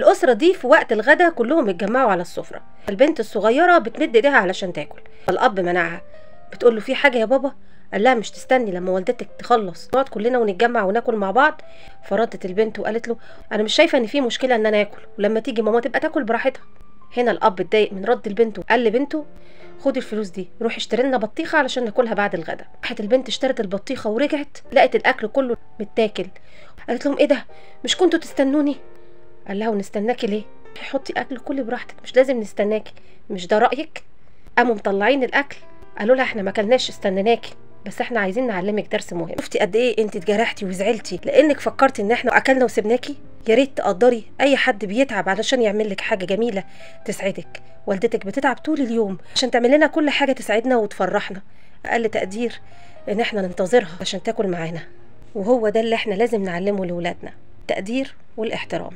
الاسره دي في وقت الغدا كلهم اتجمعوا على السفره. البنت الصغيره بتمد ايديها علشان تاكل، الاب منعها. بتقول له في حاجه يا بابا؟ قال لها مش تستني لما والدتك تخلص نقعد كلنا ونتجمع وناكل مع بعض؟ فردت البنت وقالت له انا مش شايفه ان في مشكله ان انا اكل، ولما تيجي ماما تبقى تاكل براحتها. هنا الاب اتضايق من رد البنت وقال لبنته خدي الفلوس دي روحي اشتري لنا بطيخه علشان ناكلها بعد الغدا. راحت البنت اشترت البطيخه ورجعت لقت الاكل كله متاكل. قالت لهم ايه ده؟ مش كنتوا تستنوني؟ قال لها ونستناكي ليه؟ حطي اكل كلي براحتك، مش لازم نستناكي، مش ده رايك؟ قاموا مطلعين الاكل. قالوا لها احنا ما كلناش استنيناكي، بس احنا عايزين نعلمك درس مهم. شفتي قد ايه انت اتجرحتي وزعلتي لانك فكرتي ان احنا اكلنا وسبناكي؟ يا ريت تقدري اي حد بيتعب علشان يعمل لك حاجه جميله تسعدك. والدتك بتتعب طول اليوم عشان تعمل لنا كل حاجه تسعدنا وتفرحنا. اقل تقدير ان احنا ننتظرها عشان تاكل معانا، وهو ده اللي احنا لازم نعلمه لاولادنا، التقدير والاحترام.